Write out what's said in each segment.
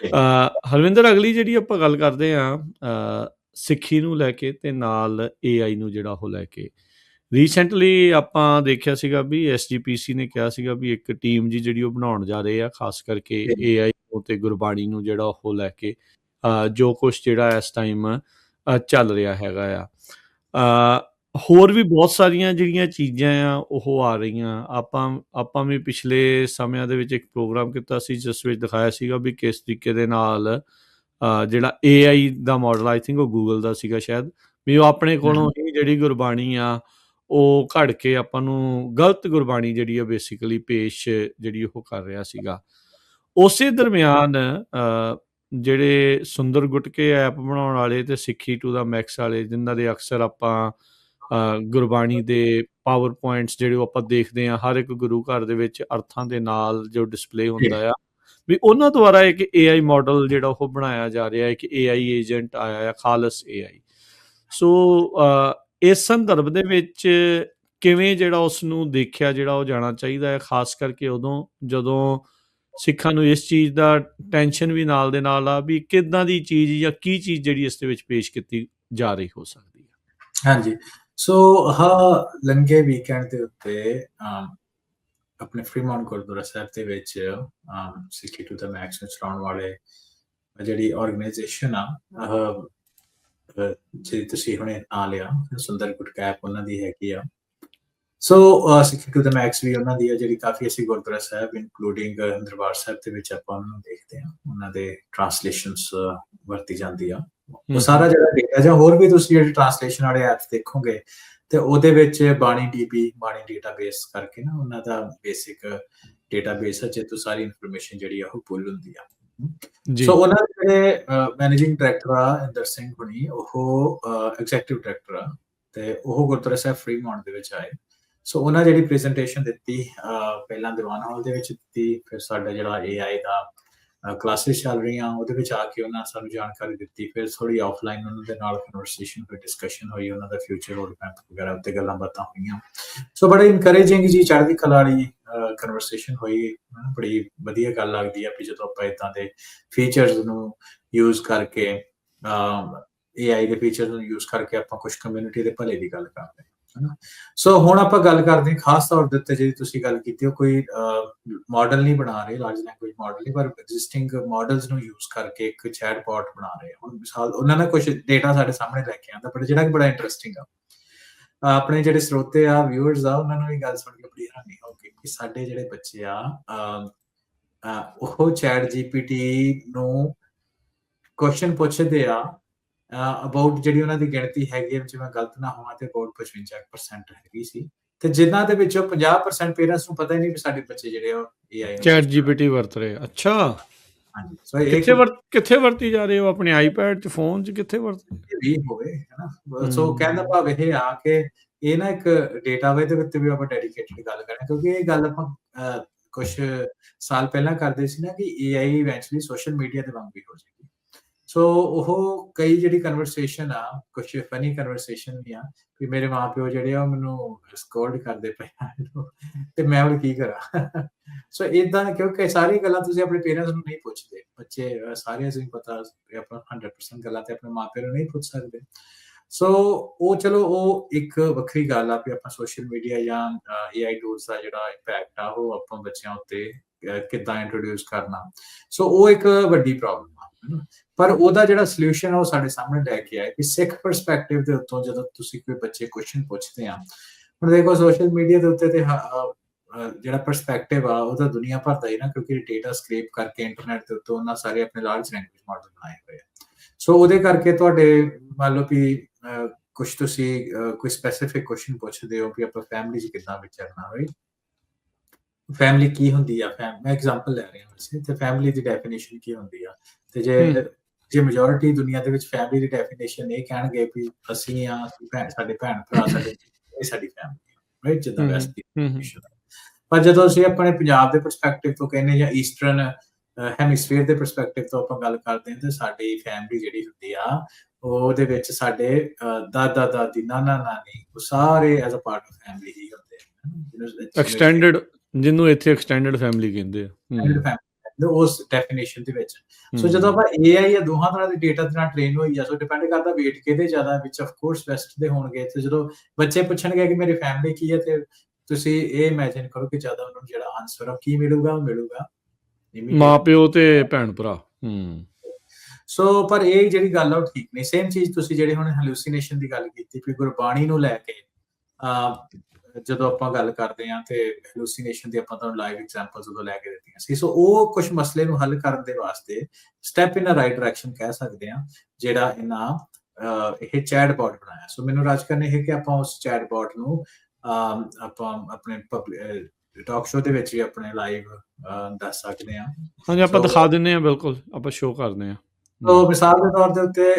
ਹਰਵਿੰਦਰ, ਅਗਲੀ ਜਿਹੜੀ ਆਪਾਂ ਗੱਲ ਕਰਦੇ ਹਾਂ ਸਿੱਖੀ ਨੂੰ ਲੈ ਕੇ ਤੇ ਨਾਲ AI ਨੂੰ ਜਿਹੜਾ ਉਹ ਲੈ ਕੇ, ਰੀਸੈਂਟਲੀ ਆਪਾਂ ਦੇਖਿਆ ਸੀਗਾ ਵੀ SGPC ਨੇ ਕਿਹਾ ਸੀਗਾ ਵੀ ਇੱਕ ਟੀਮ ਜਿਹੜੀ ਉਹ ਬਣਾਉਣ ਜਾ ਰਹੇ ਆ, ਖਾਸ ਕਰਕੇ AI ਨੂੰ ਤੇ ਗੁਰਬਾਣੀ ਨੂੰ ਜਿਹੜਾ ਉਹ ਲੈ ਕੇ, ਜੋ ਕੁਛ ਜਿਹੜਾ ਇਸ ਟਾਈਮ ਚੱਲ ਰਿਹਾ ਹੈਗਾ ਆ। ਹੋਰ ਵੀ ਬਹੁਤ ਸਾਰੀਆਂ ਜਿਹੜੀਆਂ ਚੀਜ਼ਾਂ ਆ ਉਹ ਆ ਰਹੀਆਂ। ਆਪਾਂ ਵੀ ਪਿਛਲੇ ਸਮਿਆਂ ਦੇ ਵਿੱਚ ਇੱਕ ਪ੍ਰੋਗਰਾਮ ਕੀਤਾ ਸੀ ਜਿਸ ਵਿੱਚ ਦਿਖਾਇਆ ਸੀਗਾ ਵੀ ਕਿਸ ਤਰੀਕੇ ਦੇ ਨਾਲ ਜਿਹੜਾ AI the model, I think ਉਹ ਗੂਗਲ ਦਾ ਸੀਗਾ ਸ਼ਾਇਦ, ਵੀ ਉਹ ਆਪਣੇ ਕੋਲੋਂ ਹੀ ਜਿਹੜੀ ਗੁਰਬਾਣੀ ਆ ਉਹ ਘੜ ਕੇ ਆਪਾਂ ਨੂੰ ਗਲਤ ਗੁਰਬਾਣੀ ਜਿਹੜੀ ਆ ਬੇਸਿਕਲੀ ਪੇਸ਼ ਜਿਹੜੀ ਉਹ ਕਰ ਰਿਹਾ ਸੀਗਾ। ਉਸੇ ਦਰਮਿਆਨ ਜਿਹੜੇ ਸੁੰਦਰ ਗੁਟਕੇ ਐਪ ਬਣਾਉਣ ਵਾਲੇ ਤੇ ਸਿੱਖੀ ਟੂ ਦਾ ਮੈਕਸ ਵਾਲੇ, ਜਿਨ੍ਹਾਂ ਦੇ ਅਕਸਰ ਆਪਾਂ ਗੁਰਬਾਣੀ ਦੇ ਪਾਵਰ ਪੁਆਇੰਟਸ ਜਿਹੜੇ ਆਪਾਂ ਦੇਖਦੇ ਹਾਂ ਹਰ ਇੱਕ ਗੁਰੂ ਘਰ ਦੇ ਵਿੱਚ ਅਰਥਾਂ ਦੇ ਨਾਲ ਜੋ ਡਿਸਪਲੇ ਹੁੰਦਾ ਆ, ਵੀ ਉਹਨਾਂ ਦੁਆਰਾ ਇੱਕ AI ਮਾਡਲ ਜਿਹੜਾ ਉਹ ਬਣਾਇਆ ਜਾ ਰਿਹਾ ਹੈ ਕਿ AI ਏਜੰਟ ਆਇਆ ਆ, ਖਾਲਸ AI। ਸੋ ਇਸ ਸੰਦਰਭ ਦੇ ਵਿੱਚ ਕਿਵੇਂ ਜਿਹੜਾ ਉਸ ਨੂੰ ਦੇਖਿਆ ਜਿਹੜਾ ਉਹ ਜਾਣਾ ਚਾਹੀਦਾ ਹੈ, ਖਾਸ ਕਰਕੇ ਉਦੋਂ ਜਦੋਂ ਸਿੱਖਾਂ ਨੂੰ ਇਸ ਚੀਜ਼ ਦਾ ਟੈਨਸ਼ਨ ਵੀ ਨਾਲ ਦੇ ਨਾਲ ਆ ਵੀ ਕਿੱਦਾਂ ਦੀ ਚੀਜ਼ ਜਾਂ ਕੀ ਚੀਜ਼ ਜਿਹੜੀ ਇਸ ਦੇ ਵਿੱਚ ਪੇਸ਼ ਕੀਤੀ ਜਾ ਰਹੀ ਹੋ ਸਕਦੀ ਹੈ। ਹਾਂਜੀ, ਸੋ ਲੰਘੇ ਵੀਕਐਂਡ ਦੇ ਉੱਤੇ ਆਪਣੇ ਫਰੀਮਾਉਂਟ ਗੁਰਦੁਆਰਾ ਸਾਹਿਬ ਦੇ ਵਿੱਚ ਸਿੱਖੀ ਟੂ ਦਾ ਮੈਕਸ ਨੂੰ ਚਲਾਉਣ ਵਾਲੇ ਜਿਹੜੀ ਆਰਗੇਨਾਈਜੇਸ਼ਨ ਆ, ਜਿਹੜੀ ਤੁਸੀਂ ਹੁਣੇ ਨਾਂ ਲਿਆ, ਸੁੰਦਰ ਗੁਟਕਾ ਐਪ ਉਹਨਾਂ ਦੀ ਹੈਗੀ ਆ। ਸੋ ਸਿੱਖੀ ਟੂ ਦਾ ਮੈਕਸ ਵੀ ਉਹਨਾਂ ਦੀ ਆ, ਜਿਹੜੀ ਕਾਫੀ ਅਸੀਂ ਗੁਰਦੁਆਰਾ ਸਾਹਿਬ ਇਨਕਲੂਡਿੰਗ ਦਰਬਾਰ ਸਾਹਿਬ ਦੇ ਵਿੱਚ ਆਪਾਂ ਉਹਨਾਂ ਨੂੰ ਦੇਖਦੇ ਹਾਂ, ਉਹਨਾਂ ਦੇ ਟਰਾਂਸਲੇਸ਼ਨਸ ਵਰਤੀ ਜਾਂਦੀ ਆ। ਉਹ ਸਾਰਾ ਜਿਹੜਾ ਡੇਟਾ ਜਾਂ ਹੋਰ ਵੀ ਤੁਸੀਂ ਜਿਹੜੇ ਟਰਾਂਸਲੇਸ਼ਨ ਵਾਲੇ ਐਪਸ ਦੇਖੋਗੇ ਤੇ ਉਹਦੇ ਵਿੱਚ ਬਾਣੀ ਡੇਟਾਬੇਸ ਕਰਕੇ ਨਾ ਉਹਨਾਂ ਦਾ ਬੇਸਿਕ ਡੇਟਾਬੇਸ ਹੈ, ਜਿੱਥੋਂ ਸਾਰੀ ਇਨਫੋਰਮੇਸ਼ਨ ਜਿਹੜੀ ਆ ਉਹ ਪੁੱਲ ਹੁੰਦੀ ਆ। ਸੋ ਉਹਨਾਂ ਦੇ ਜਿਹੜੇ ਮੈਨੇਜਿੰਗ ਡਾਇਰੈਕਟਰ ਆ ਇੰਦਰ ਸਿੰਘ ਹੁਣੀ, ਉਹ ਐਗਜ਼ੈਕਟਿਵ ਡਾਇਰੈਕਟਰ ਆ ਤੇ ਉਹ ਗੁਰਦੁਆਰਾ ਸਾਹਿਬ ਫਰੀਮਾਉਂਟ ਦੇ ਵਿੱਚ ਆਏ। ਸੋ ਉਹਨਾਂ ਜਿਹੜੀ ਪ੍ਰੈਜੈਂਟੇਸ਼ਨ ਦਿੱਤੀ, ਪਹਿਲਾਂ ਦੀਵਾਨ ਹਾਲ ਦੇ ਵਿੱਚ ਦਿੱਤੀ, ਫਿਰ ਸਾਡਾ ਜਿਹੜਾ AI ਦਾ ਕਲਾਸਿਸ ਚੱਲ ਰਹੀਆਂ ਉਹਦੇ ਵਿੱਚ ਆ ਕੇ ਉਹਨਾਂ ਸਾਨੂੰ ਜਾਣਕਾਰੀ ਦਿੱਤੀ। ਫਿਰ ਥੋੜੀ ਆਫਲਾਈਨ ਉਹਨਾਂ ਦੇ ਨਾਲ ਕਨਵਰਸੇਸ਼ਨ ਹੋਈ, ਡਿਸਕਸ਼ਨ ਹੋਈ, ਉਹਨਾਂ ਦਾ ਫਿਊਚਰ ਰੋਡ ਮੈਪ ਵਗੈਰਾ ਉੱਤੇ ਗੱਲਾਂ ਬਾਤਾਂ ਹੋਈਆਂ। ਸੋ ਬੜੇ ਇਨਕਰੇਜਿੰਗ ਜੀ, ਚੜ੍ਹਦੀ ਕਲਾ ਵਾਲੀ ਕਨਵਰਸੇਸ਼ਨ ਹੋਈ। ਬੜੀ ਵਧੀਆ ਗੱਲ ਲੱਗਦੀ ਆ ਵੀ ਜਦੋਂ ਆਪਾਂ ਇੱਦਾਂ ਦੇ ਫੀਚਰਸ ਨੂੰ ਯੂਜ਼ ਕਰਕੇ, AI ਦੇ ਫੀਚਰ ਨੂੰ ਯੂਜ਼ ਕਰਕੇ ਆਪਾਂ ਕੁਝ ਕਮਿਊਨਿਟੀ ਦੇ ਭਲੇ ਦੀ ਗੱਲ ਕਰਦੇ ਹਾਂ। ਸੋ ਹੁਣ ਆਪਾਂ ਗੱਲ ਕਰਦੇ ਹਾਂ ਖਾਸ ਤੌਰ ਦੇ ਉੱਤੇ ਜਿਹੜੀ ਤੁਸੀਂ ਗੱਲ ਕੀਤੀ, ਉਹ ਕੋਈ ਮਾਡਲ ਨਹੀਂ ਬਣਾ ਰਹੇ, ਲਾਰਜ ਲੈਂਗੁਏਜ ਮਾਡਲ ਨਹੀਂ, ਪਰ ਐਗਜ਼ਿਸਟਿੰਗ ਮਾਡਲਸ ਨੂੰ ਯੂਜ਼ ਕਰਕੇ ਇੱਕ ਚੈਟ ਬੋਟ ਬਣਾ ਰਹੇ। ਹੁਣ ਮਿਸਾਲ ਉਹਨਾਂ ਨੇ ਕੁਝ ਡੇਟਾ ਸਾਡੇ ਸਾਹਮਣੇ ਲੈ ਕੇ ਆਉਂਦਾ, ਪਰ ਜਿਹੜਾ ਕਿ ਬੜਾ ਇੰਟਰਸਟਿੰਗ ਆ। ਆਪਣੇ ਜਿਹੜੇ ਸਰੋਤੇ ਆ, ਵਿਊਅਰਸ ਆ, ਉਹਨਾਂ ਨੂੰ ਵੀ ਗੱਲ ਸੁਣ ਕੇ ਬੜੀ ਹੈਰਾਨੀ ਹੋਊਗੀ ਕਿ ਸਾਡੇ ਜਿਹੜੇ ਬੱਚੇ ਆ ਉਹ ਚੈਟ GPT ਨੂੰ ਕੁਐਸਚਨ ਪੁੱਛਦੇ ਆ ਅਬਾਊਟ ਜਿਹੜੀ ਉਹਨਾਂ ਦੀ ਗਿਣਤੀ ਹੈਗੀ, ਜੇ ਮੈਂ ਗਲਤ ਨਾ ਹੋਵਾਂ ਤੇ ਅਬਾਊਟ 55% ਹੈਗੀ ਸੀ, ਤੇ ਜਿਨ੍ਹਾਂ ਦੇ ਵਿੱਚੋਂ 50% ਪੇਰੈਂਟਸ ਨੂੰ ਪਤਾ ਹੀ ਨਹੀਂ ਵੀ ਸਾਡੇ ਬੱਚੇ ਜਿਹੜੇ ਆ AI ਚੈਟ GPT ਵਰਤ ਰਹੇ। ਅੱਛਾ, ਹਾਂਜੀ। ਸੋ ਕਿੱਥੇ ਵਰਤੀ ਜਾ ਰਹੇ ਹੋ? ਆਪਣੇ ਆਈਪੈਡ 'ਚ, ਫੋਨ 'ਚ, ਕਿੱਥੇ ਵਰਤੀ ਵੀ ਹੋਵੇ, ਹੈਨਾ? ਸੋ ਕਹਿਣ ਦਾ ਭਾਵ ਇਹ ਆ ਕਿ ਇਹ ਨਾ ਇੱਕ ਡੇਟਾਬੇਸ ਦੇ ਉੱਤੇ ਵੀ ਆਪਾਂ ਡੈਡੀਕੇਟਡ ਗੱਲ ਕਰਨੀ, ਕਿਉਂਕਿ ਇਹ ਗੱਲ ਆਪਾਂ ਕੁਝ ਸਾਲ ਪਹਿਲਾਂ ਕਰਦੇ ਸੀ ਨਾ ਕਿ AI ਇਵੈਂਚੁਅਲੀ ਸੋਸ਼ਲ ਮੀਡੀਆ ਦੇ ਵਾਂਗ ਵੀ ਹੋ ਜਾਏਗੀ। ਸੋ ਉਹ ਕਈ ਜਿਹੜੀ ਕਨਵਰਸੇਸ਼ਨ ਆ, ਕੁਝ ਫਨੀ ਕਨਵਰਸੇਸ਼ਨ ਵੀ ਆ ਵੀ ਮੇਰੇ ਮਾਂ ਪਿਓ ਜਿਹੜੇ ਆ ਉਹ ਮੈਨੂੰ ਸਕੋਲਡ ਕਰਦੇ ਪਏ ਤੇ ਮੈਂ ਹੁਣ ਕੀ ਕਰਾਂ। ਸੋ ਇਦਾਂ, ਕਿਉਂਕਿ ਸਾਰੀ ਗੱਲਾਂ ਤੁਸੀਂ ਆਪਣੇ ਪੇਰੈਂਟਸ ਨੂੰ ਨਹੀਂ ਪੁੱਛਦੇ। ਬੱਚੇ ਸਾਰੇ ਅਸੀਂ ਪਤਾ ਆਪਾਂ 100% ਗੱਲਾਂ ਤੇ ਆਪਣੇ ਮਾਂ ਪਿਓ ਨੂੰ ਨਹੀਂ ਪੁੱਛ ਸਕਦੇ। ਸੋ ਉਹ ਚਲੋ ਉਹ ਇੱਕ ਵੱਖਰੀ ਗੱਲ ਆ ਵੀ ਆਪਾਂ ਸੋਸ਼ਲ ਮੀਡੀਆ ਜਾਂ AI ਟੂਲਸ ਦਾ ਜਿਹੜਾ ਇੰਪੈਕਟ ਆ ਉਹ ਆਪਾਂ ਬੱਚਿਆਂ ਉੱਤੇ ਕਿੱਦਾਂ ਇੰਟਰੋਡਿਊਸ ਕਰਨਾ। ਸੋ ਉਹ ਇੱਕ ਵੱਡੀ ਪ੍ਰੋਬਲਮ ਆ, ਪਰ ਉਹਦਾ ਜਿਹੜਾ ਸੋਲੂਸ਼ਨ ਆ ਉਹ ਸਾਡੇ ਸਾਹਮਣੇ ਲੈ ਕੇ ਆਇਆ ਕਿ ਸਿੱਖ ਪਰਸਪੈਕਟਿਵ ਦੇ ਉੱਤੋਂ ਜਦੋਂ ਤੁਸੀਂ ਕੋਈ ਬੱਚੇ ਕੁਐਸਚਨ ਪੁੱਛਦੇ ਆ, ਹੁਣ ਦੇਖੋ ਸੋਸ਼ਲ ਮੀਡੀਆ ਦੇ ਉੱਤੇ ਤੇ ਜਿਹੜਾ ਪਰਸਪੈਕਟਿਵ ਆ ਉਹਦਾ ਦੁਨੀਆ ਭਰ ਦਾ ਹੀ ਨਾ, ਕਿਉਂਕਿ ਡੇਟਾ ਸਕ੍ਰੇਪ ਕਰਕੇ ਇੰਟਰਨੈਟ ਦੇ ਉੱਤੇ ਉਹਨਾਂ ਸਾਰੇ ਆਪਣੇ ਲਾਰਜ ਲੈਂਗੁਏਜ ਮਾਡਲ ਬਣਾਏ ਹੋਏ ਆ। ਸੋ ਉਹਦੇ ਕਰਕੇ ਤੁਹਾਡੇ ਮੰਨ ਲਓ ਵੀ ਕੁਝ ਤੁਸੀਂ ਕੋਈ ਸਪੈਸੀਫਿਕ ਕੁਐਸਚਨ ਪੁੱਛਦੇ ਹੋ ਵੀ ਆਪਾਂ ਫੈਮਿਲੀ 'ਚ ਕਿੱਦਾਂ ਵਿਚਰਨਾ, ਰਾਈਟ? ਫੈਮਿਲੀ ਕੀ ਹੁੰਦੀ ਆ? ਮੈਂ ਐਗਜ਼ਾਮਪਲ ਲੈ ਰਿਹਾ ਵੈਸੇ, ਤੇ ਫੈਮਿਲੀ ਦੀ ਡੈਫੀਨੇਸ਼ਨ ਕੀ ਹੁੰਦੀ ਆ? ਤੇ ਜੇ ਮੈਜੋਰਿਟੀ ਦੁਨੀਆ ਦੇ ਵਿੱਚ ਫੈਮਿਲੀ ਦੀ ਡੈਫੀਨੇਸ਼ਨ ਇਹ ਕਹਿਣਗੇ ਵੀ ਅਸੀਂ ਆ, ਸਾਡੇ ਭੈਣ ਭਰਾ, ਸਾਡੀ ਫੈਮਿਲੀ, ਰਾਈਟ? ਜਿੱਦਾਂ ਵੈਸਟ ਦੀ। ਪਰ ਜਦੋਂ ਅਸੀਂ ਆਪਣੇ ਪੰਜਾਬ ਦੇ ਪਰਸਪੈਕਟਿਵ ਤੋਂ ਕਹਿੰਦੇ ਜਾਂ ਈਸਟਰਨ ਹੈਮਿਸਫੀਅਰ ਦੇ ਪਰਸਪੈਕਟਿਵ ਤੋਂ ਆਪਾਂ ਗੱਲ ਕਰਦੇ ਹਾਂ, ਤੇ ਸਾਡੀ ਫੈਮਿਲੀ ਜਿਹੜੀ ਹੁੰਦੀ ਆ ਉਹਦੇ ਵਿੱਚ ਸਾਡੇ ਦਾਦਾ ਦਾਦੀ, ਨਾਨਾ ਨਾਨੀ, ਉਹ ਸਾਰੇ as a part of family ਹੀ ਹੁੰਦੇ ਆ। ਐਕਸਟੈਂਡਡ, ਜਿਹਨੂੰ ਇੱਥੇ ਐਕਸਟੈਂਡਡ ਫੈਮਿਲੀ ਕਹਿੰਦੇ ਆ। ਉਸ ਡੈਫੀਨੇਸ਼ਨ ਦੇ ਵਿੱਚ। ਸੋ ਜਦੋਂ ਆਪਾਂ AI ਜਾਂ ਦੋਹਾਂ ਤਰ੍ਹਾਂ ਦੇ ਡੇਟਾ ਦੇ ਨਾਲ ਟ੍ਰੇਨ ਹੋਈ ਆ, ਸੋ ਡਿਪੈਂਡ ਕਰਦਾ weight ਕਿਹਦੇ ਜ਼ਿਆਦਾ, ਵਿੱਚ ਆਫ ਕੋਰਸ ਵੈਸਟ ਦੇ ਹੋਣਗੇ। ਤੇ ਜਦੋਂ ਬੱਚੇ ਪੁੱਛਣਗੇ ਕਿ ਮੇਰੀ ਫੈਮਿਲੀ ਕੀ ਹੈ, ਤੇ ਤੁਸੀਂ ਇਹ ਇਮੇਜਿਨ ਕਰੋ ਕਿ ਜ਼ਿਆਦਾ ਉਹਨਾਂ ਨੂੰ ਜਿਹੜਾ ਆਨਸਰ ਆ ਕੀ ਮਿਲੂਗਾ, ਉਹ ਮਿਲੂਗਾ ਮਾਂ ਪਿਓ ਤੇ ਭੈਣ ਭਰਾ। ਸੋ ਪਰ ਇਹ ਜਿਹੜੀ ਗੱਲ ਆ ਉਹ ਠੀਕ ਨਹੀਂ। ਸੇਮ ਚੀਜ਼ ਤੁਸੀਂ ਜਿਹੜੇ ਹੁਣ ਹੈਲੂਸੀਨੇਸ਼ਨ ਦੀ ਗੱਲ ਕੀਤੀ ਕਿ ਗੁਰਬਾਣੀ ਨੂੰ ਲੈ ਕੇ ਜਦੋਂ ਆਪਾਂ ਗੱਲ ਕਰਦੇ ਹਾਂ, ਤੇ ਹੈਲੂਸੀਨੇਸ਼ਨ ਦੀ ਆਪਾਂ ਤੁਹਾਨੂੰ ਲਾਈਵ ਐਗਜ਼ਾਮਪਲਸ ਉਦੋਂ ਲੈ ਕੇ ਦਿੱਤੀਆਂ ਸੀ। ਸੋ ਉਹ ਕੁਝ ਮਸਲੇ ਨੂੰ ਹੱਲ ਕਰਨ ਦੇ ਵਾਸਤੇ step in a right direction ਕਹਿ ਸਕਦੇ ਹਾਂ, ਜਿਹੜਾ ਇਹ ਚੈਟਬੋਟ ਬਣਾਇਆ। ਸੋ ਮੈਨੂੰ ਰਾਜਕਰ ਨੇ ਇਹ ਕਿ ਆਪਾਂ ਉਸ ਚੈਟਬੋਟ ਨੂੰ ਆਪਾਂ ਆਪਣੇ ਟਾਕ ਸ਼ੋ ਦੇ ਵਿੱਚ ਵੀ ਆਪਣੇ ਲਾਈਵ ਦੱਸ ਸਕਦੇ ਹਾਂ। ਹਾਂਜੀ, ਆਪਾਂ ਦਿਖਾ ਦਿੰਦੇ ਹਾਂ, ਬਿਲਕੁਲ ਆਪਾਂ ਸ਼ੋਅ ਕਰਦੇ ਹਾਂ। ਸੋ ਮਿਸਾਲ ਦੇ ਤੌਰ ਦੇ ਉੱਤੇ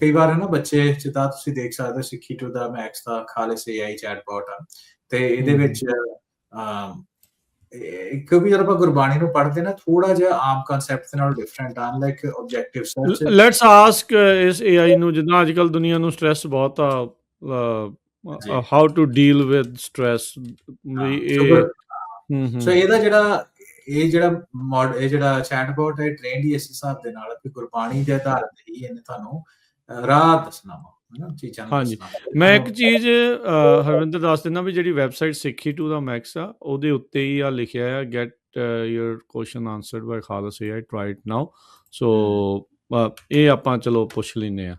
ਕਈ ਵਾਰ ਹੈ ਨਾ, ਬੱਚੇ ਜਿੱਦਾਂ ਤੁਸੀਂ ਦੇਖ ਸਕਦੇ ਹੋ ਸਿੱਖੀ ਟੂ ਦਾ ਮੈਕਸ ਦਾ ਖਾਲਿਸ AI ਚੈਟਬੋਟ ਆ, ਤੇ ਇਹਦੇ ਵਿੱਚ ਕਿਉਂਕਿ ਜਦੋਂ ਆਪਾਂ ਗੁਰਬਾਣੀ ਨੂੰ ਪੜ੍ਹਦੇ ਨਾ, ਥੋੜਾ ਜਿਹਾ ਆਮ ਕਨਸੈਪਟ ਦੇ ਨਾਲ ਡਿਫਰੈਂਟ ਆ, like objective search. Let's ask ਇਸ AI ਨੂੰ, ਜਿੱਦਾਂ ਅੱਜ ਕੱਲ ਦੁਨੀਆ ਨੂੰ ਸਟ੍ਰੈਸ ਬਹੁਤ ਆ, how to deal with stress. So ਇਹਦਾ ਜਿਹੜਾ ਚੈਟਬੋਟ ਹੈ ਟ੍ਰੇਨਡ ਹੀ ਇਸ ਹਿਸਾਬ ਦੇ ਨਾਲ ਕਿ ਗੁਰਬਾਣੀ ਦੇ ਆਧਾਰ ਤੇ ਹੀ ਇਹਨੇ ਤੁਹਾਨੂੰ ਰਾਹ ਦੱਸਣਾ ਵਾ। ਹਾਂਜੀ, ਮੈਂ ਇੱਕ ਚੀਜ਼ ਹਰਵਿੰਦਰ ਦੱਸ ਦਿੰਦਾ ਵੀ ਜਿਹੜੀ ਵੈਬਸਾਈਟ ਸਿੱਖੀ ਟੂ ਦਾ ਮੈਕਸ ਆ, ਉਹਦੇ ਉੱਤੇ ਹੀ ਆ ਲਿਖਿਆ ਆ get your question answered by Khalis AI, try it now. So ਇਹ ਆਪਾਂ ਚਲੋ ਪੁੱਛ ਲੈਂਦੇ ਆ।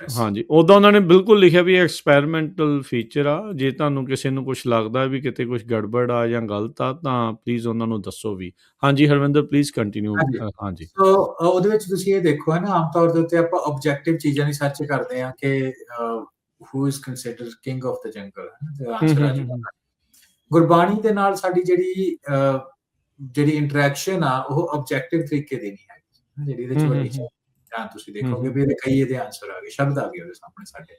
ਹਾਂਜੀ, ਉੱਦਾਂ ਉਹਨਾਂ ਨੇ ਬਿਲਕੁਲ ਲਿਖਿਆ ਵੀ ਐਕਸਪੈਰੀਮੈਂਟਲ ਫੀਚਰ ਆ। ਜੇ ਤੁਹਾਨੂੰ ਕਿਸੇ ਨੂੰ ਕੁਛ ਲੱਗਦਾ ਵੀ ਕਿਤੇ ਕੁਛ ਗੜਬੜ ਆ ਜਾਂ ਗਲਤ ਆ, ਤਾਂ ਪਲੀਜ਼ ਉਹਨਾਂ ਨੂੰ ਦੱਸੋ ਵੀ। ਹਾਂਜੀ ਹਰਵਿੰਦਰ, ਪਲੀਜ਼ ਕੰਟੀਨਿਊ। ਹਾਂਜੀ, ਸੋ ਉਹਦੇ ਵਿੱਚ ਤੁਸੀਂ ਇਹ ਦੇਖੋ ਹੈ ਨਾ, ਆਮ ਤੌਰ ਦੇ ਉੱਤੇ ਆਪਾਂ ਆਬਜੈਕਟਿਵ ਚੀਜ਼ਾਂ ਦੀ ਸਰਚ ਕਰਦੇ ਹਾਂ ਕਿ who is considered king of the jungle, ਤੇ ਆਨਸਰ ਆ ਜਾਊਗਾ। ਗੁਰਬਾਣੀ ਦੇ ਨਾਲ ਸਾਡੀ ਜਿਹੜੀ ਇੰਟਰੈਕਸ਼ਨ ਆ, ਉਹ ਆਬਜੈਕਟਿਵ ਤਰੀਕੇ ਦੀ ਨਹੀਂ ਹੈਗੀ। ਜਿਹੜੀ ਇਹਦੇ ਚ ਵੱਡੀ ਤੁਸੀਂ ਦੇਖੋਗੇ ਵੀ ਕਈ ਇਹਦੇ ਆਨਸਰ ਆ ਗਏ, ਸ਼ਬਦ ਆ ਗਏ ਉਹਦੇ ਸਾਹਮਣੇ ਸਾਡੇ।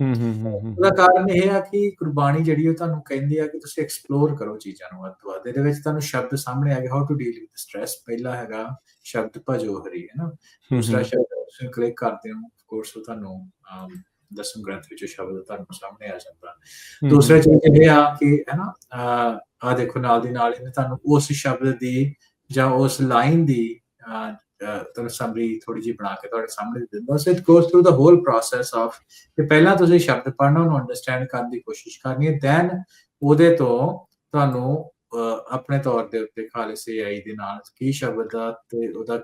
ਉਹਦਾ ਕਾਰਨ ਇਹ ਆ ਕਿ ਗੁਰਬਾਣੀ ਜਿਹੜੀ ਉਹ ਤੁਹਾਨੂੰ ਕਹਿੰਦੀ ਆ ਕਿ ਤੁਸੀਂ ਐਕਸਪਲੋਰ ਕਰੋ ਚੀਜ਼ਾਂ ਨੂੰ ਵੱਧ ਤੋਂ ਵੱਧ। ਇਹਦੇ ਵਿੱਚ ਤੁਹਾਨੂੰ ਸ਼ਬਦ ਸਾਹਮਣੇ ਆ ਗਏ, how to deal with stress. ਪਹਿਲਾ ਹੈਗਾ ਸ਼ਬਦ ਭਜੋ ਹਰੀ, ਹੈ ਨਾ। ਦੂਸਰਾ ਸ਼ਬਦ ਤੁਸੀਂ ਕਲਿੱਕ ਕਰਦੇ ਹੋ, ਕੋਰਸ ਤੁਹਾਨੂੰ ਦਸਮ ਗ੍ਰੰਥ ਵਿੱਚ ਸ਼ਬਦ ਤੁਹਾਨੂੰ ਸਾਹਮਣੇ ਆ ਜਾਂਦਾ। ਦੂਸਰਾ ਚੀਜ਼ ਇਹ ਆ ਕਿ ਹੈ ਨਾ, ਆ ਦੇਖੋ ਨਾਲ ਦੀ ਨਾਲ ਇਹਨੇ ਤੁਹਾਨੂੰ ਉਸ ਸ਼ਬਦ ਦੀ ਜਾਂ ਉਸ ਲਾਈਨ ਦੀ ਤੁਹਾਨੂੰ ਸਮਰੀ ਥੋੜੀ ਜਿਹੀ ਬਣਾ ਕੇ ਤੁਹਾਡੇ ਸਾਹਮਣੇ ਦਿੰਦਾ। So it goes through the whole process of ਕਿ ਪਹਿਲਾਂ ਤੁਸੀਂ ਸ਼ਬਦ ਪੜ੍ਹਨਾ, ਉਹਨੂੰ ਅੰਡਰਸਟੈਂਡ ਕਰਨ ਦੀ ਕੋਸ਼ਿਸ਼ ਕਰਨੀ ਹੈ, ਦੈਨ ਉਹਦੇ ਤੋਂ ਤੁਹਾਨੂੰ ਆਪਣੇ ਤੌਰ ਦੇ ਉੱਤੇ ਖਾਲਿਸ AI ਦੇ ਨਾਲ ਕੀ ਸ਼ਬਦ ਦਾ ਤੇ ਉਹਦਾ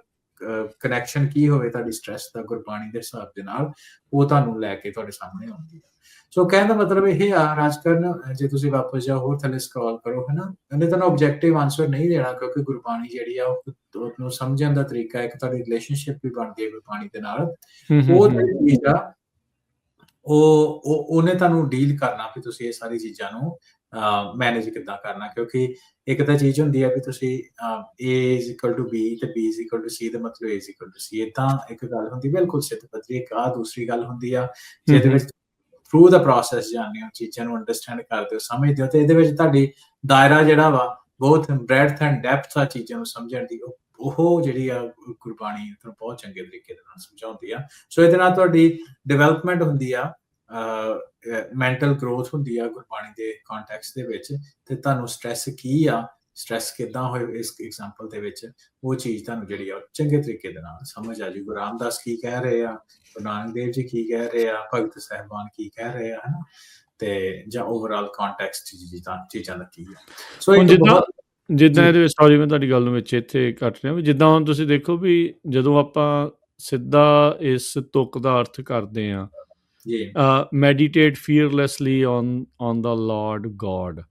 ਕਨੈਕਸ਼ਨ ਕੀ ਹੋਵੇ ਤੁਹਾਡੀ ਸਟ੍ਰੈਸ ਦਾ ਗੁਰਬਾਣੀ ਦੇ ਹਿਸਾਬ ਦੇ ਨਾਲ, ਉਹ ਤੁਹਾਨੂੰ ਲੈ ਕੇ ਤੁਹਾਡੇ ਸਾਹਮਣੇ ਆਉਂਦੀ ਹੈ। ਸੋ ਕਹਿਣ ਦਾ ਮਤਲਬ ਇਹ ਆ ਰਾਜਕਰਨ, ਜੇ ਤੁਸੀਂ ਵਾਪਸ ਜਾਓ ਹੋਰ ਥੱਲੇ ਸਕਰੋਲ ਕਰੋ, ਹੈ ਨਾ, ਇਹਨੇ ਤੁਹਾਨੂੰ ਆਬਜੈਕਟਿਵ ਆਨਸਰ ਨਹੀਂ ਦੇਣਾ, ਕਿਉਂਕਿ ਗੁਰਬਾਣੀ ਜਿਹੜੀ ਆ ਉਹਨੂੰ ਸਮਝਣ ਦਾ ਤਰੀਕਾ ਇੱਕ ਤੁਹਾਡੀ ਰਿਲੇਸ਼ਨਸ਼ਿਪ ਵੀ ਬਣਦੀ ਹੈ ਗੁਰਬਾਣੀ ਦੇ ਨਾਲ। ਉਹ ਜਿਹੜੀ ਚੀਜ਼ ਆ ਉਹਨੇ ਤੁਹਾਨੂੰ ਡੀਲ ਕਰਨਾ ਕਿ ਤੁਸੀਂ ਇਹ ਸਾਰੀ ਚੀਜ਼ਾਂ ਨੂੰ ਮੈਨੇਜ ਕਿੱਦਾਂ ਕਰਨਾ। ਕਿਉਂਕਿ ਇੱਕ ਤਾਂ ਚੀਜ਼ ਹੁੰਦੀ ਹੈ ਵੀ ਤੁਸੀਂ A = B ਤੇ B = C ਦਾ ਮਤਲਬ A = C, ਏਦਾਂ ਇੱਕ ਗੱਲ ਹੁੰਦੀ ਬਿਲਕੁਲ ਸਿੱਧ ਪੱਧਰੀ। ਇੱਕ ਦੂਸਰੀ ਗੱਲ ਹੁੰਦੀ ਆ ਜਿਹਦੇ ਵਿੱਚ ਥਰੂ ਦਾ ਪ੍ਰੋਸੈਸ ਜਾਂਦੇ ਹੋ, ਚੀਜ਼ਾਂ ਨੂੰ ਅੰਡਰਸਟੈਂਡ ਕਰਦੇ ਹੋ, ਸਮਝਦੇ ਹੋ, ਤੇ ਇਹਦੇ ਵਿੱਚ ਤੁਹਾਡੀ ਦਾਇਰਾ ਜਿਹੜਾ ਵਾ ਬਹੁਤ ਬ੍ਰੈਡਥ ਐਂਡ ਡੈਪਥ ਆ ਚੀਜ਼ਾਂ ਨੂੰ ਸਮਝਣ ਦੀ, ਉਹ ਜਿਹੜੀ ਆ ਗੁਰਬਾਣੀ ਤੁਹਾਨੂੰ ਬਹੁਤ ਚੰਗੇ ਤਰੀਕੇ ਦੇ ਨਾਲ ਸਮਝਾਉਂਦੀ ਆ। ਸੋ ਇਹਦੇ ਨਾਲ ਤੁਹਾਡੀ ਡਿਵੈਲਪਮੈਂਟ ਹੁੰਦੀ ਆ, ਮੈਂਟਲ ਗਰੋਥ ਹੁੰਦੀ ਆ ਗੁਰਬਾਣੀ ਦੇ ਕੰਟੈਕਸਟ ਦੇ ਵਿੱਚ, ਤੇ ਤੁਹਾਨੂੰ ਸਟ੍ਰੈਸ ਕੀ ਆ, ਸਟ੍ਰੈਸ ਕਿੱਦਾਂ ਹੋਏ ਇਸ ਐਗਜ਼ਾਮਪਲ ਦੇ ਵਿੱਚ, ਉਹ ਚੀਜ਼ ਤੁਹਾਨੂੰ ਜਿਹੜੀ ਆ ਚੰਗੇ ਤਰੀਕੇ ਦੇ ਨਾਲ ਸਮਝ ਆ ਜਾਊ। ਗੁਰੂ ਰਾਮਦਾਸ ਕੀ ਕਹਿ ਰਹੇ ਆ, ਗੁਰੂ ਨਾਨਕ ਦੇਵ ਜੀ ਕੀ ਕਹਿ ਰਹੇ ਆ, ਭਗਤ ਸਾਹਿਬਾਨ ਕੀ ਕਹਿ ਰਹੇ ਆ, ਹਨਾ, ਤੇ ਜਾਂ ਓਵਰਆਲ ਕੰਟੈਕਸਟ ਚੀਜ਼ਾਂ ਦਾ ਕੀ ਆ। ਸੋ ਜਿੱਦਾਂ ਇਹਦੇ ਵਿੱਚ, ਸੌਰੀ ਮੈਂ ਤੁਹਾਡੀ ਗੱਲ ਨੂੰ ਵਿੱਚ ਇੱਥੇ ਕੱਟ ਰਿਹਾ, ਵੀ ਜਿੱਦਾਂ ਹੁਣ ਤੁਸੀਂ ਦੇਖੋ ਵੀ ਜਦੋਂ ਆਪਾਂ ਸਿੱਧਾ ਇਸ ਤੁਕ ਦਾ ਅਰਥ ਕਰਦੇ ਹਾਂ, meditate fearlessly on the lord god.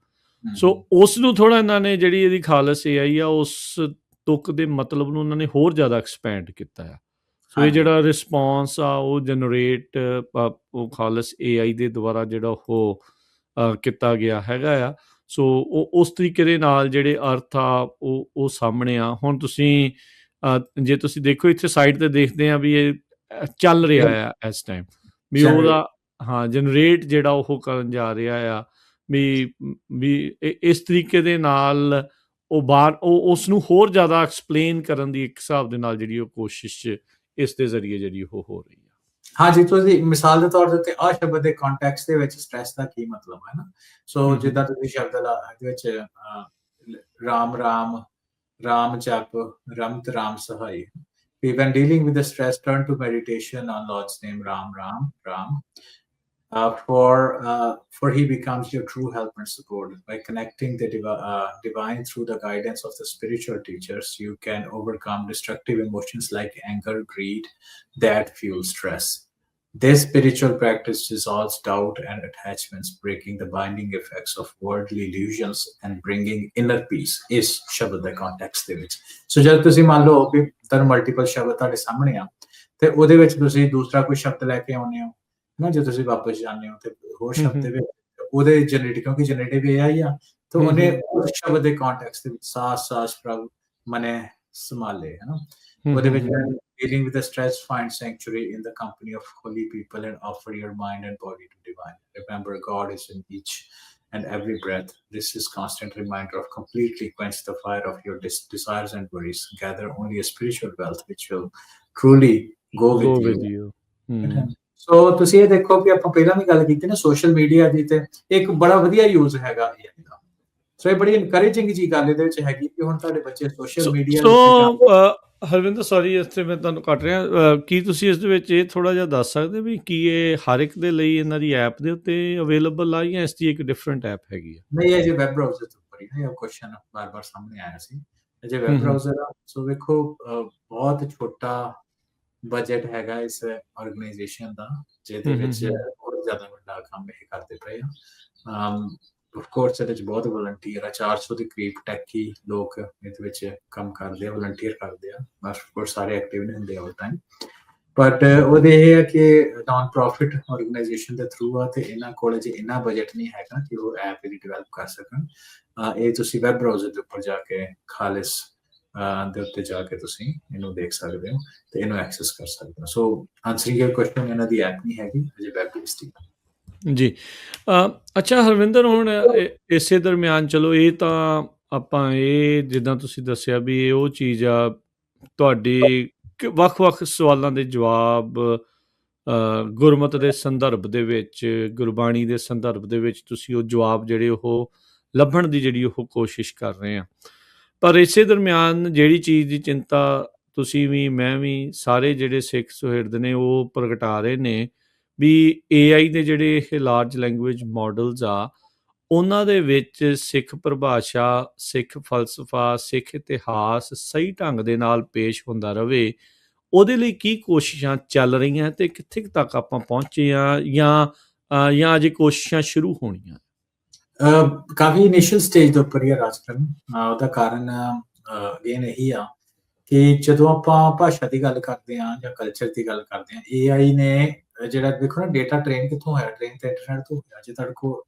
So ਉਸ ਨੂੰ ਥੋੜਾ ਇਹਨਾਂ ਨੇ ਜਿਹੜੀ ਇਹਦੀ ਖਾਲਿਸ AI ਆ, ਉਸ ਤੁਕ ਦੇ ਮਤਲਬ ਨੂੰ ਉਹਨਾਂ ਨੇ ਹੋਰ ਜ਼ਿਆਦਾ ਐਕਸਪੈਂਡ ਕੀਤਾ ਆ। ਸੋ ਇਹ ਜਿਹੜਾ ਰਿਸਪੌਂਸ ਆ ਉਹ ਜਨਰੇਟ ਉਹ ਖਾਲਿਸ AI ਦੇ ਦੁਆਰਾ ਜਿਹੜਾ ਉਹ ਕੀਤਾ ਗਿਆ ਹੈਗਾ ਆ। ਸੋ ਉਹ ਉਸ ਤਰੀਕੇ ਦੇ ਨਾਲ ਜਿਹੜੇ ਅਰਥ ਆ ਉਹ ਸਾਹਮਣੇ ਆ। ਹੁਣ ਤੁਸੀਂ ਜੇ ਤੁਸੀਂ ਦੇਖੋ ਇੱਥੇ ਸਾਈਡ ਤੇ ਦੇਖਦੇ ਆ ਵੀ ਇਹ ਚੱਲ ਰਿਹਾ ਆ ਇਸ ਟਾਈਮ, ਵੀ ਉਹਦਾ ਜਨਰੇਟ ਜਿਹੜਾ ਉਹ ਕਰਨ ਜਾ ਰਿਹਾ ਆ, ਵੀ ਇਸ ਤਰੀਕੇ ਦੇ ਨਾਲ ਉਹ ਉਸ ਨੂੰ ਹੋਰ ਜ਼ਿਆਦਾ ਐਕਸਪਲੇਨ ਕਰਨ ਦੀ ਇੱਕ ਹਿਸਾਬ ਦੇ ਨਾਲ ਜਿਹੜੀ ਉਹ ਕੋਸ਼ਿਸ਼ ਇਸ ਦੇ ਜ਼ਰੀਏ ਜਿਹੜੀ ਉਹ ਹੋ ਰਹੀ ਆ। ਹਾਂਜੀ, ਤੁਸੀਂ ਮਿਸਾਲ ਦੇ ਤੌਰ ਤੇ ਆ ਸ਼ਬਦ ਦੇ ਕੰਟੈਕਸਟ ਦੇ ਵਿੱਚ ਸਟ੍ਰੈਸ ਦਾ ਕੀ ਮਤਲਬ ਹੈ ਨਾ। ਸੋ ਜਿੱਦਾਂ ਤੁਸੀਂ ਸ਼ਬਦ ਦੇ ਵਿੱਚ Ram Ram Ram Jap, Ramt Ram Sahai. When dealing with the stress, turn to meditation on Lord's name, Ram, Ram, Ram. For he becomes your true help and support. By connecting the divine through the guidance of the spiritual teachers, you can overcome destructive emotions like anger, greed, that fuel stress. This spiritual practice dissolves doubt and attachments, breaking the binding effects of worldly illusions and bringing inner peace. ਇਸ ਸ਼ਬਦ ਦੇ context ਦੇ ਵਿੱਚ ਸੋ ਜਦ ਤੁਸੀਂ ਮੰਨ ਲਓ ਕਿ ਤੁਹਾਨੂੰ ਮਲਟੀਪਲ ਸ਼ਬਦ ਤੁਹਾਡੇ ਸਾਹਮਣੇ ਆ ਤੇ ਉਹਦੇ ਵਿੱਚ ਤੁਸੀਂ ਦੂਸਰਾ ਕੋਈ ਸ਼ਬਦ ਲੈ ਕੇ ਆਉਂਦੇ ਹੋ ਨਾ, ਜੇ ਤੁਸੀਂ ਵਾਪਸ ਜਾਂਦੇ ਹੋ ਤੇ ਹੋਰ ਸ਼ਬਦ ਦੇ ਵਿੱਚ ਉਹਦੇ ਜਨਰੇਟ, ਕਿਉਂਕਿ ਜਨਰੇਟਿਵ AI ਆ ਤਾਂ ਉਹਨੇ ਉਸ ਸ਼ਬਦ ਦੇ ਕੰਟੈਕਸਟ ਦੇ ਵਿੱਚ ਸਾਸ ਪ੍ਰਭ ਮਨੇ ਸੰਭਾਲੇ ਹੈ ਨਾ। ਉਹਦੇ ਵਿੱਚ dealing with the stress, find sanctuary in the company of holy people and offer your mind and body to divine. Remember, God is in each and every breath. This is constant reminder of completely quench the fire of your desires and worries. Gather only a spiritual wealth which will truly go with you. ਸੋ ਤੁਸੀਂ ਇਹ ਦੇਖੋ ਕਿ ਆਪਾਂ ਪਹਿਲਾਂ ਵੀ ਗੱਲ ਕੀਤੀ ਨਾ social media ਦੀ, ਤੇ ਇੱਕ ਬੜਾ ਵਧੀਆ ਯੂਜ਼ ਹੈਗਾ AI ਦਾ। ਸੋ ਇਹ ਬੜੀ ਇਨਕਰੇਜਿੰਗ ਜੀ ਗੱਲ ਇਹਦੇ ਵਿੱਚ ਹੈਗੀ ਕਿ ਹੁਣ ਤੁਹਾਡੇ ਬੱਚੇ ਸੋਸ਼ਲ ਮੀਡੀਆ ਹਰਵਿੰਦਰ, ਸੌਰੀ ਇਸ 'ਤੇ ਮੈਂ ਤੁਹਾਨੂੰ ਕੱਟ ਰਿਹਾ, ਕੀ ਤੁਸੀਂ ਇਸ ਦੇ ਵਿੱਚ ਇਹ ਥੋੜ੍ਹਾ ਜਿਹਾ ਦੱਸ ਸਕਦੇ ਵੀ ਕੀ ਇਹ ਹਰ ਇੱਕ ਦੇ ਲਈ ਇਹਨਾਂ ਦੀ ਐਪ ਦੇ ਉੱਤੇ ਅਵੇਲੇਬਲ ਆ ਜਾਂ ਇਸ ਦੀ ਇੱਕ ਡਿਫਰੈਂਟ ਐਪ ਹੈਗੀ ਆ? ਨਹੀਂ, ਇਹ ਜੇ ਵੈਬ ਬਰਾਊਜ਼ਰ ਦੇ ਉੱਪਰ ਹੀ ਨਾ, ਇਹ ਕੁਐਸਚਨ ਬਾਰ-ਬਾਰ ਸਾਹਮਣੇ ਆਇਆ ਸੀ। ਇਹ ਜੇ ਵੈਬ ਬਰਾਊਜ਼ਰ ਆ, ਸੋ ਵੇਖੋ ਬਹੁਤ ਛੋਟਾ ਬਜਟ ਹੈਗਾ ਇਸ ਆਰਗੇਨਾਈਜੇਸ਼ਨ ਦਾ, ਜਿਹਦੇ ਵਿੱਚ ਬਹੁਤ ਜ਼ਿਆਦਾ ਵੱਡਾ ਕੰਮ ਇਹ ਕਰਦੇ ਪਏ ਆ। ਆਫ ਕੋਰਸ ਇਹਦੇ 'ਚ ਬਹੁਤ ਵਲੰਟੀਅਰ ਆ, 400 ਦੇ ਕਰੀਬ ਟੈਕੀ ਲੋਕ ਇਹਦੇ ਵਿੱਚ ਕੰਮ ਕਰਦੇ ਆ, ਵਲੰਟੀਅਰ ਕਰਦੇ ਆ। ਆਫ ਕੋਰਸ ਸਾਰੇ ਐਕਟਿਵ ਨਹੀਂ ਹੁੰਦੇ ਆਲ ਟਾਈਮ, ਬਟ ਉਹਦੇ ਇਹ ਹੈ ਕਿ ਨਾਨ ਪ੍ਰੋਫਿਟ ਆਰਗੇਨਾਈਜੇਸ਼ਨ ਦੇ ਥਰੂ ਆ, ਤੇ ਇਹਨਾਂ ਕੋਲ ਜੇ ਇੰਨਾ ਬਜਟ ਨਹੀਂ ਹੈਗਾ ਕਿ ਉਹ ਐਪ ਇਹਦੀ ਡਿਵੈਲਪ ਕਰ ਸਕਣ। ਇਹ ਤੁਸੀਂ ਵੈਬ ਬਰਾਊਜ਼ਰ ਦੇ ਉੱਪਰ ਜਾ ਕੇ ਖਾਲਿਸ ਦੇ ਉੱਤੇ ਜਾ ਕੇ ਤੁਸੀਂ ਇਹਨੂੰ ਦੇਖ ਸਕਦੇ ਹੋ ਤੇ ਇਹਨੂੰ ਐਕਸੈਸ ਕਰ ਸਕਦੇ ਹੋ। ਸੋ ਆਨਸਰਿੰਗ ਯੂਰ ਕੁਐਸਚਨ, ਇਹਨਾਂ ਦੀ ਐਪ ਨਹੀਂ ਹੈਗੀ ਅਜੇ ਵੈਬ ਬੇਸਡ ਜੀ। ਅੱਛਾ ਹਰਵਿੰਦਰ, ਹੁਣ ਇਸੇ ਦਰਮਿਆਨ ਚਲੋ ਇਹ ਤਾਂ ਆਪਾਂ ਇਹ ਜਿੱਦਾਂ ਤੁਸੀਂ ਦੱਸਿਆ ਵੀ ਇਹ ਉਹ ਚੀਜ਼ ਆ, ਤੁਹਾਡੀ ਵੱਖ-ਵੱਖ ਸਵਾਲਾਂ ਦੇ ਜਵਾਬ ਗੁਰਮਤਿ ਦੇ ਸੰਦਰਭ ਦੇ ਵਿੱਚ, ਗੁਰਬਾਣੀ ਦੇ ਸੰਦਰਭ ਦੇ ਵਿੱਚ ਤੁਸੀਂ ਉਹ ਜਵਾਬ ਜਿਹੜੇ ਉਹ ਲੱਭਣ ਦੀ ਜਿਹੜੀ ਉਹ ਕੋਸ਼ਿਸ਼ ਕਰ ਰਹੇ ਆ। ਪਰ ਇਸੇ ਦਰਮਿਆਨ ਜਿਹੜੀ ਚੀਜ਼ ਦੀ ਚਿੰਤਾ ਤੁਸੀਂ ਵੀ, ਮੈਂ ਵੀ, ਸਾਰੇ ਜਿਹੜੇ ਸਿੱਖ ਸੁਹਿਰਦ ਨੇ ਉਹ ਪ੍ਰਗਟਾ ਰਹੇ ਨੇ ਵੀ AI ਦੇ ਜਿਹੜੇ ਇਹ ਲਾਰਜ ਲੈਂਗੁਏਜ ਮਾਡਲਸ ਆ, ਉਹਨਾਂ ਦੇ ਵਿੱਚ ਸਿੱਖ ਪਰਿਭਾਸ਼ਾ, ਸਿੱਖ ਫਲਸਫਾ, ਸਿੱਖ ਇਤਿਹਾਸ ਸਹੀ ਢੰਗ ਦੇ ਨਾਲ ਪੇਸ਼ ਹੁੰਦਾ ਰਹੇ, ਉਹਦੇ ਲਈ ਕੀ ਕੋਸ਼ਿਸ਼ਾਂ ਚੱਲ ਰਹੀਆਂ ਤੇ ਕਿੱਥੇ ਤੱਕ ਆਪਾਂ ਪਹੁੰਚੇ ਆ ਜਾਂ ਅਜੇ ਕੋਸ਼ਿਸ਼ਾਂ ਸ਼ੁਰੂ ਹੋਣੀਆਂ? ਕਾਫੀ ਇਨੀਸ਼ੀਅਲ ਸਟੇਜ ਦੇ ਉੱਪਰ ਹੀ ਆ ਰਾਜਕਰਨ। ਉਹਦਾ ਕਾਰਨ ਅਗੇਨ ਇਹੀ ਆ ਕਿ ਜਦੋਂ ਆਪਾਂ ਭਾਸ਼ਾ ਦੀ ਗੱਲ ਕਰਦੇ ਹਾਂ ਜਾਂ ਕਲਚਰ ਦੀ ਗੱਲ ਕਰਦੇ ਹਾਂ, AI ਨੇ ਜਿਹੜਾ ਦੇਖੋ ਨਾ ਡੇਟਾ ਟ੍ਰੇਨ ਕਿੱਥੋਂ ਹੋਇਆ? ਟ੍ਰੇਨ ਤੇ ਇੰਟਰਨੈਟ ਤੋਂ ਹੋਇਆ। ਜੇ ਤੁਹਾਡੇ ਕੋਲ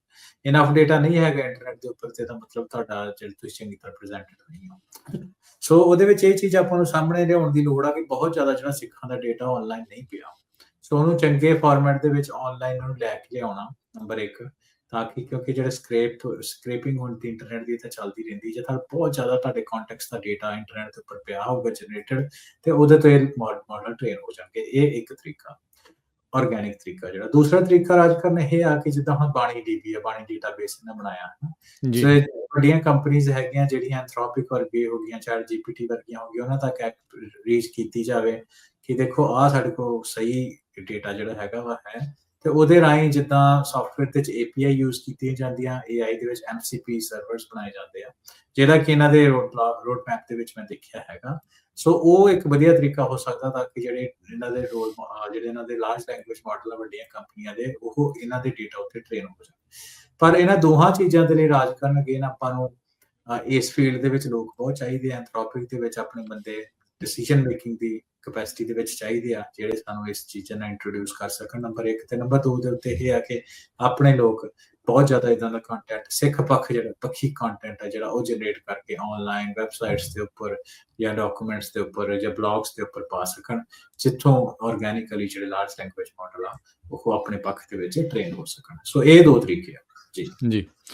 ਇਨਫ ਡੇਟਾ ਨਹੀਂ ਹੈਗਾ ਇੰਟਰਨੈਟ ਦੇ ਉੱਪਰ, ਤੇ ਇਹਦਾ ਮਤਲਬ ਤੁਹਾਡਾ ਜਿਹੜਾ ਤੁਸੀਂ ਚੰਗੀ ਤਰ੍ਹਾਂ ਪ੍ਰੈਜ਼ੈਂਟਡ ਨਹੀਂ ਹੋ। ਸੋ ਉਹਦੇ ਵਿੱਚ ਇਹ ਚੀਜ਼ ਆਪਾਂ ਨੂੰ ਸਾਹਮਣੇ ਲਿਆਉਣ ਦੀ ਲੋੜ ਆ ਕਿ ਬਹੁਤ ਜ਼ਿਆਦਾ ਜਿਹੜਾ ਸਿੱਖਾਂ ਦਾ ਡੇਟਾ ਆਨਲਾਈਨ ਨਹੀਂ ਪਿਆ। ਸੋ ਉਹਨੂੰ ਚੰਗੇ ਫਾਰਮੈਟ ਦੇ ਵਿੱਚ ਆਨਲਾਈਨ ਉਹਨੂੰ ਲੈ ਕੇ ਲਿਆਉਣਾ, ਨੰਬਰ 1, ਤਾਂ ਕਿ ਕਿਉਂਕਿ ਜਿਹੜੇ ਸਕ੍ਰੇਪਿੰਗ ਹੁਣ ਦੀ ਇੰਟਰਨੈਟ ਦੀ ਤਾਂ ਚੱਲਦੀ ਰਹਿੰਦੀ, ਜੇ ਤਾਂ ਬਹੁਤ ਜ਼ਿਆਦਾ ਤੁਹਾਡੇ ਕੰਟੈਕਸਟ ਦਾ ਡੇਟਾ ਇੰਟਰਨੈਟ ਦੇ ਉੱਪਰ ਪਿਆ ਹੋਊਗਾ ਜਨਰੇਟਡ, ਤੇ ਉਹਦੇ ਤੋਂ ਇਹ ਮਾਡਲ ਟ੍ਰੇਨ ਹੋ ਜਾਣਗੇ। ਇਹ ਇੱਕ ਤਰੀਕਾ, ਆਰਗੈਨਿਕ ਤਰੀਕਾ। ਜਿਹੜਾ ਦੂਸਰਾ ਤਰੀਕਾ ਰਾਜਕਰਨ ਇਹ ਆ ਕਿ ਜਿੱਦਾਂ ਹੁਣ ਬਾਣੀ DB ਆ, ਬਾਣੀ ਡੇਟਾਬੇਸ ਇਹਨਾਂ ਬਣਾਇਆ ਹੈ। ਸੋ ਵੱਡੀਆਂ ਕੰਪਨੀਜ਼ ਹੈਗੀਆਂ ਜਿਹੜੀਆਂ ਐਂਥਰੋਪਿਕ ਵਰਗੇ ਹੋ ਗਈਆਂ, ਚੈਟ GPT ਵਰਗੀਆਂ ਹੋ ਗਈਆਂ, ਉਹਨਾਂ ਤੱਕ ਰੀਚ ਕੀਤੀ ਜਾਵੇ ਕਿ ਦੇਖੋ ਆਹ ਸਾਡੇ ਕੋਲ ਸਹੀ ਡੇਟਾ ਜਿਹੜਾ ਹੈਗਾ ਵਾ ਹੈ, ਤੇ ਉਹਦੇ ਰਾਹੀਂ ਜਿੱਦਾਂ ਸੌਫਟਵੇਅਰ ਦੇ ਵਿੱਚ API ਯੂਜ਼ ਕੀਤੀਆਂ ਜਾਂਦੀਆਂ, AI ਦੇ ਵਿੱਚ MCP ਸਰਵਰਸ ਬਣਾਏ ਜਾਂਦੇ ਆ, ਜਿਹੜਾ ਕਿ ਇਹਨਾਂ ਦੇ ਰੋਡ ਮੈਪ ਦੇ ਵਿੱਚ ਮੈਂ ਦੇਖਿਆ ਹੈਗਾ। ਸੋ ਉਹ ਇੱਕ ਵਧੀਆ ਤਰੀਕਾ ਹੋ ਸਕਦਾ ਤਾਂ ਕਿ ਜਿਹੜੇ ਇਹਨਾਂ ਦੇ ਜਿਹੜੇ ਇਹਨਾਂ ਦੇ ਲਾਰਜ ਲੈਂਗੁਏਜ ਮਾਡਲ ਆ ਵੱਡੀਆਂ ਕੰਪਨੀਆਂ ਦੇ, ਉਹ ਇਹਨਾਂ ਦੇ ਡੇਟਾ ਉੱਤੇ ਟ੍ਰੇਨ ਹੋ ਜਾਣ। ਪਰ ਇਹਨਾਂ ਦੋਹਾਂ ਚੀਜ਼ਾਂ ਦੇ ਲਈ ਰਾਜ ਕਰਨਗੇ ਨਾ, ਆਪਾਂ ਨੂੰ ਇਸ ਫੀਲਡ ਦੇ ਵਿੱਚ ਲੋਕ ਬਹੁਤ ਚਾਹੀਦੇ ਆ। ਐਂਥਰੋਪਿਕ ਦੇ ਵਿੱਚ ਆਪਣੇ ਬੰਦੇ ਡਿਸੀਜਨ ਮੇਕਿੰਗ ਦੀ ਕਪੈਸਿਟੀ ਦੇ ਵਿੱਚ ਚਾਹੀਦੇ ਆ, ਜਿਹੜੇ ਸਾਨੂੰ ਇਸ ਚੀਜ਼ਾਂ ਨਾਲ ਇੰਟਰੋਡਿਊਸ ਕਰ ਸਕਣ, ਨੰਬਰ 1। ਤੇ ਨੰਬਰ 2 ਦੇ ਉੱਤੇ ਇਹ ਆ ਕਿ ਆਪਣੇ ਲੋਕ ਬਹੁਤ ਜ਼ਿਆਦਾ ਇੱਦਾਂ ਦਾ ਕੰਟੈਂਟ, ਸਿੱਖ ਪੱਖ ਜਿਹੜਾ ਪੱਖੀ ਕੰਟੈਂਟ ਹੈ ਜਿਹੜਾ ਉਹ ਜਨਰੇਟ ਕਰਕੇ ਆਨਲਾਈਨ ਵੈਬਸਾਈਟਸ ਦੇ ਉੱਪਰ ਜਾਂ ਡਾਕੂਮੈਂਟਸ ਦੇ ਉੱਪਰ ਜਾਂ ਬਲੌਗਸ ਦੇ ਉੱਪਰ ਪਾ ਸਕਣ, ਜਿੱਥੋਂ ਆਰਗੈਨਿਕਲੀ ਜਿਹੜੇ ਲਾਰਜ ਲੈਂਗੁਏਜ ਮਾਡਲ ਆ ਉਹ ਆਪਣੇ ਪੱਖ ਦੇ ਵਿੱਚ ਟ੍ਰੇਨ ਹੋ ਸਕਣ। ਸੋ ਇਹ 2 ਤਰੀਕੇ ਆ ਜੀ।